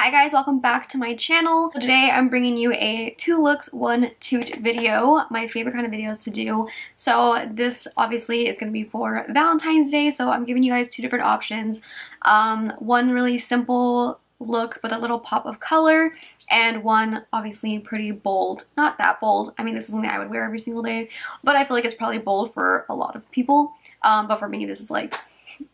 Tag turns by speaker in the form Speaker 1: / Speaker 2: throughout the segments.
Speaker 1: Hi guys, welcome back to my channel. Today I'm bringing you a 2 looks, 1 toot video, my favorite kind of videos to do. So this obviously is going to be for Valentine's Day, so I'm giving you guys 2 different options. One really simple look with a little pop of color, and one obviously pretty bold. Not that bold, I mean this is something I would wear every single day, but I feel like it's probably bold for a lot of people. But for me this is like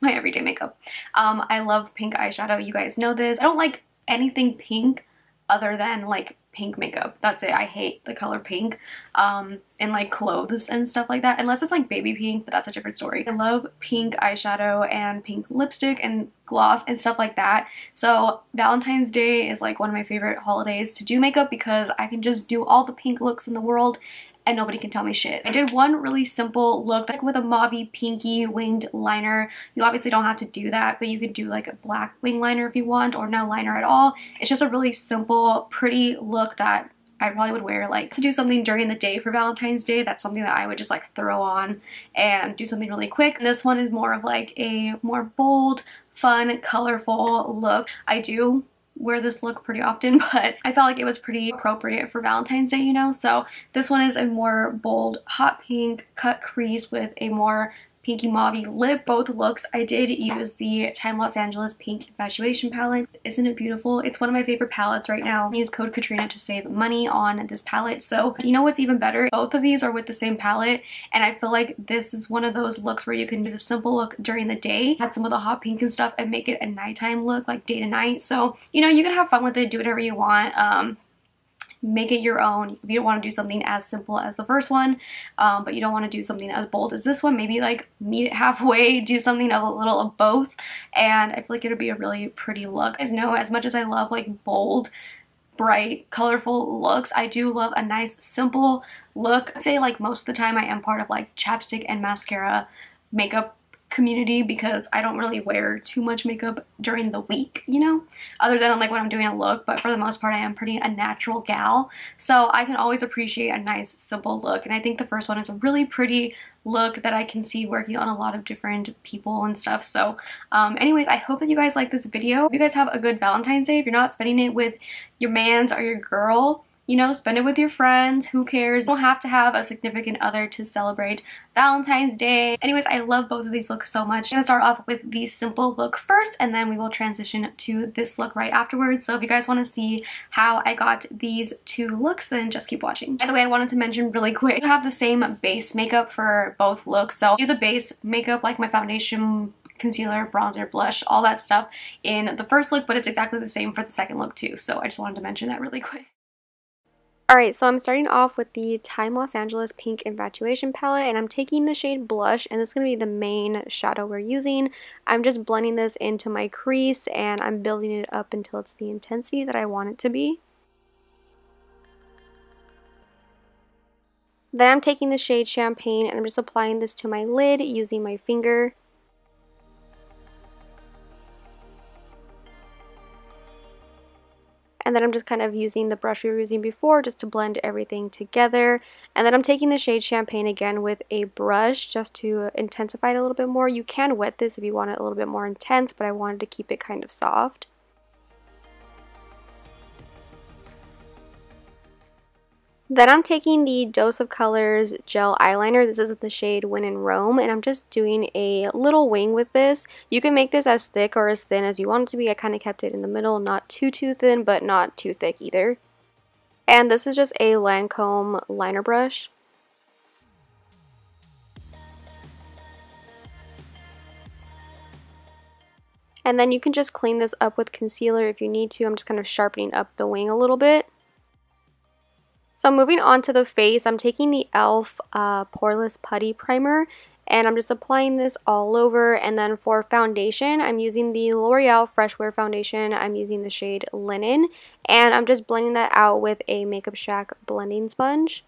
Speaker 1: my everyday makeup. I love pink eyeshadow, you guys know this. I don't like anything pink other than like pink makeup. That's it. I hate the color pink in like clothes and stuff like that, unless it's like baby pink, but that's a different story. I love pink eyeshadow and pink lipstick and gloss and stuff like that. So Valentine's Day is like one of my favorite holidays to do makeup because I can just do all the pink looks in the world and nobody can tell me shit. I did one really simple look like with a mauvey pinky winged liner. You obviously don't have to do that, but you could do like a black wing liner if you want, or no liner at all. It's just a really simple, pretty look that I probably would wear like to do something during the day for Valentine's Day. That's something that I would just like throw on and do something really quick. And this one is more of like a more bold, fun, colorful look. I do wear this look pretty often, but I felt like it was pretty appropriate for Valentine's Day, you know? So this one is a more bold, hot pink cut crease with a more pinky mauvey lip. Both looks, I did use the Time Los Angeles Pink Infatuation palette. Isn't it beautiful? It's one of my favorite palettes right now. Use code KATRINA to save money on this palette. So you know what's even better? Both of these are with the same palette, and I feel like this is one of those looks where you can do the simple look during the day, add some of the hot pink and stuff, and make it a nighttime look, like day to night. So you know, you can have fun with it, do whatever you want. Make it your own. If you don't want to do something as simple as the first one, but you don't want to do something as bold as this one, maybe like meet it halfway, do something of a little of both, and I feel like it'll be a really pretty look. You guys know, as much as I love like bold, bright, colorful looks, I do love a nice simple look. I'd say like most of the time I am part of like chapstick and mascara makeup community because I don't really wear too much makeup during the week, you know, other than like when I'm doing a look, but for the most part I am pretty a natural gal, so I can always appreciate a nice simple look. And I think the first one is a really pretty look that I can see working on a lot of different people and stuff. So anyways, I hope that you guys like this video. If you guys have a good Valentine's Day, if you're not spending it with your mans or your girl, you know, spend it with your friends. Who cares? You don't have to have a significant other to celebrate Valentine's Day. Anyways, I love both of these looks so much. I'm gonna start off with the simple look first, and then we will transition to this look right afterwards. So if you guys want to see how I got these 2 looks, then just keep watching. By the way, I wanted to mention really quick, I have the same base makeup for both looks. So I do the base makeup, like my foundation, concealer, bronzer, blush, all that stuff in the first look, but it's exactly the same for the second look too. So I just wanted to mention that really quick. Alright, so I'm starting off with the Time Los Angeles Pink Infatuation palette, and I'm taking the shade Blush, and this is going to be the main shadow we're using. I'm just blending this into my crease, and I'm building it up until it's the intensity that I want it to be. Then I'm taking the shade Champagne, and I'm just applying this to my lid using my finger. And then I'm just kind of using the brush we were using before just to blend everything together. And then I'm taking the shade Champagne again with a brush just to intensify it a little bit more. You can wet this if you want it a little bit more intense, but I wanted to keep it kind of soft. Then I'm taking the Dose of Colors gel eyeliner. This is the shade When in Rome, and I'm just doing a little wing with this. You can make this as thick or as thin as you want it to be. I kind of kept it in the middle, not too thin, but not too thick either. And this is just a Lancome liner brush. And then you can just clean this up with concealer if you need to. I'm just kind of sharpening up the wing a little bit. So moving on to the face, I'm taking the e.l.f. Poreless Putty Primer, and I'm just applying this all over. And then for foundation, I'm using the L'Oreal Fresh Wear Foundation. I'm using the shade Linen, and I'm just blending that out with a Makeup Shack blending sponge.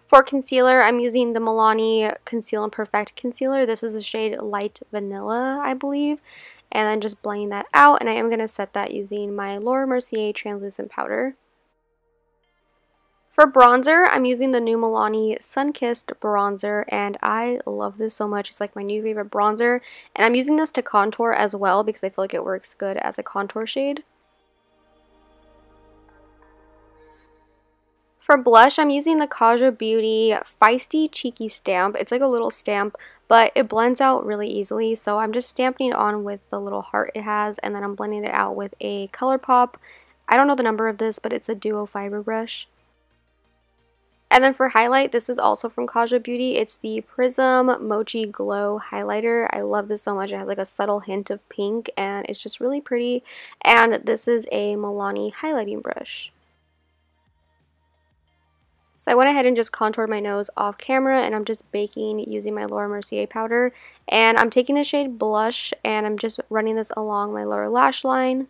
Speaker 1: For concealer, I'm using the Milani Conceal and Perfect Concealer. This is the shade Light Vanilla, I believe. And then just blending that out, and I am going to set that using my Laura Mercier Translucent Powder. For bronzer, I'm using the new Milani Sun-Kissed bronzer, and I love this so much. It's like my new favorite bronzer, and I'm using this to contour as well because I feel like it works good as a contour shade. For blush, I'm using the Kaja Beauty Feisty Cheeky Stamp. It's like a little stamp, but it blends out really easily, so I'm just stamping it on with the little heart it has, and then I'm blending it out with a ColourPop. I don't know the number of this, but it's a duo fiber brush. And then for highlight, this is also from Kaja Beauty. It's the Prism Mochi Glow Highlighter. I love this so much. It has like a subtle hint of pink, and it's just really pretty. And this is a Milani highlighting brush. So I went ahead and just contoured my nose off camera, and I'm just baking using my Laura Mercier powder. And I'm taking the shade Blush, and I'm just running this along my lower lash line.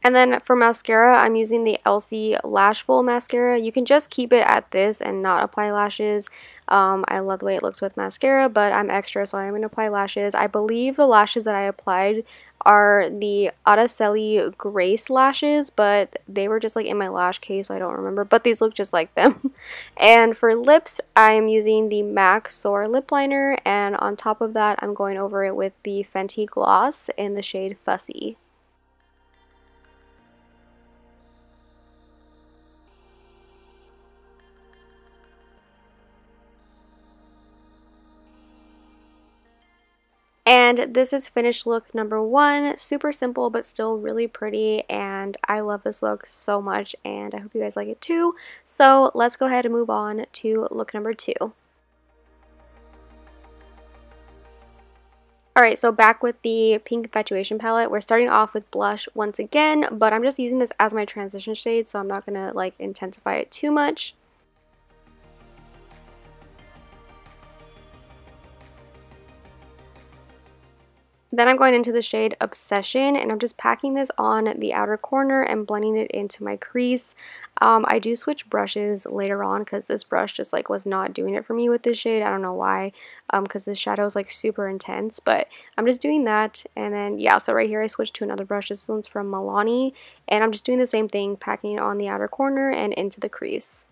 Speaker 1: And then for mascara, I'm using the Elsie Lashful mascara. You can just keep it at this and not apply lashes. I love the way it looks with mascara, but I'm extra, so I'm going to apply lashes. I believe the lashes that I applied are the Araceli Grace lashes, but they were just like in my lash case, so I don't remember. But these look just like them. And for lips, I'm using the MAC Soar lip liner, and on top of that, I'm going over it with the Fenty Gloss in the shade Fussy. And this is finished look number 1. Super simple but still really pretty, and I love this look so much, and I hope you guys like it too. So let's go ahead and move on to look number 2. Alright, so back with the Pink Infatuation palette. We're starting off with blush once again, but I'm just using this as my transition shade, so I'm not going to like intensify it too much. Then I'm going into the shade Obsession, and I'm just packing this on the outer corner and blending it into my crease. I do switch brushes later on because this brush just like was not doing it for me with this shade. I don't know why, because this shadow is like super intense, but I'm just doing that. And then yeah, so right here I switched to another brush. This one's from Milani, and I'm just doing the same thing, packing it on the outer corner and into the crease.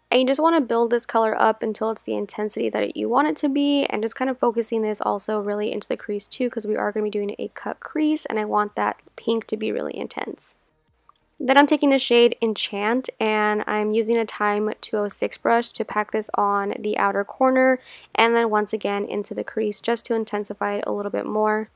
Speaker 1: And you just want to build this color up until it's the intensity that you want it to be, and just kind of focusing this also really into the crease too, because we are going to be doing a cut crease, and I want that pink to be really intense. Then I'm taking the shade Enchant, and I'm using a Time 206 brush to pack this on the outer corner, and then once again into the crease just to intensify it a little bit more.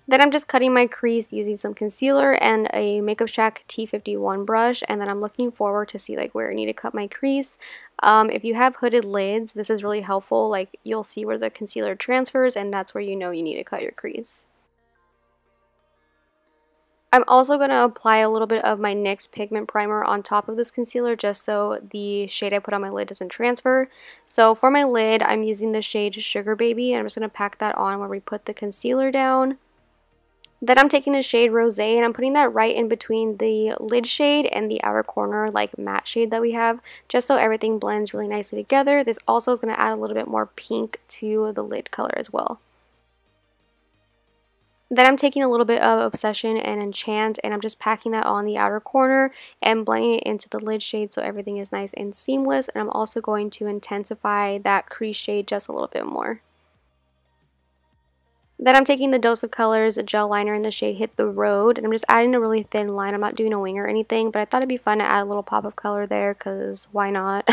Speaker 1: Then I'm just cutting my crease using some concealer and a Makeup Shack T51 brush, and then I'm looking forward to see like where I need to cut my crease. If you have hooded lids, this is really helpful. Like you'll see where the concealer transfers, and that's where you know you need to cut your crease. I'm also going to apply a little bit of my NYX pigment primer on top of this concealer just so the shade I put on my lid doesn't transfer. So for my lid, I'm using the shade Sugar Baby, and I'm just going to pack that on where we put the concealer down. Then I'm taking the shade Rosé, and I'm putting that right in between the lid shade and the outer corner like matte shade that we have, just so everything blends really nicely together. This also is going to add a little bit more pink to the lid color as well. Then I'm taking a little bit of Obsession and Enchant, and I'm just packing that on the outer corner and blending it into the lid shade so everything is nice and seamless. And I'm also going to intensify that crease shade just a little bit more. Then I'm taking the Dose of Colors gel liner in the shade Hit the Road, and I'm just adding a really thin line. I'm not doing a wing or anything, but I thought it'd be fun to add a little pop of color there because why not?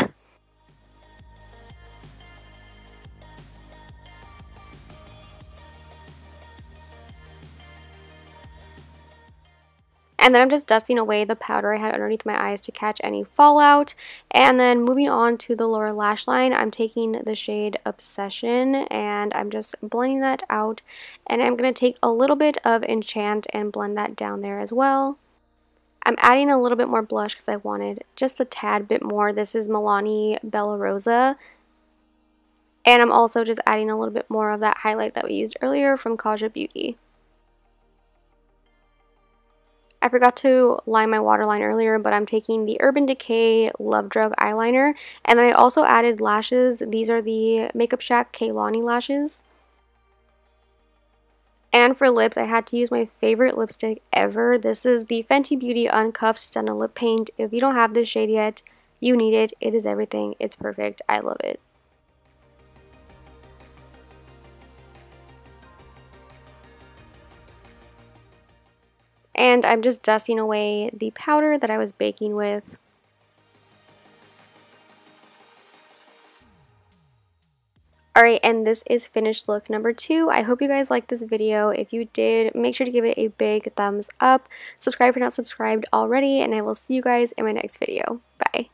Speaker 1: And then I'm just dusting away the powder I had underneath my eyes to catch any fallout. And then moving on to the lower lash line, I'm taking the shade Obsession, and I'm just blending that out. And I'm going to take a little bit of Enchant and blend that down there as well. I'm adding a little bit more blush because I wanted just a tad bit more. This is Milani Bella Rosa. And I'm also just adding a little bit more of that highlight that we used earlier from Kaja Beauty. I forgot to line my waterline earlier, but I'm taking the Urban Decay Love Drug eyeliner, and then I also added lashes. These are the Makeup Shack Kehlani lashes. And for lips, I had to use my favorite lipstick ever. This is the Fenty Beauty Uncuffed Stunna Lip Paint. If you don't have this shade yet, you need it. It is everything. It's perfect. I love it. And I'm just dusting away the powder that I was baking with. Alright, and this is finished look number 2. I hope you guys liked this video. If you did, make sure to give it a big thumbs up. Subscribe if you're not subscribed already, and I will see you guys in my next video. Bye.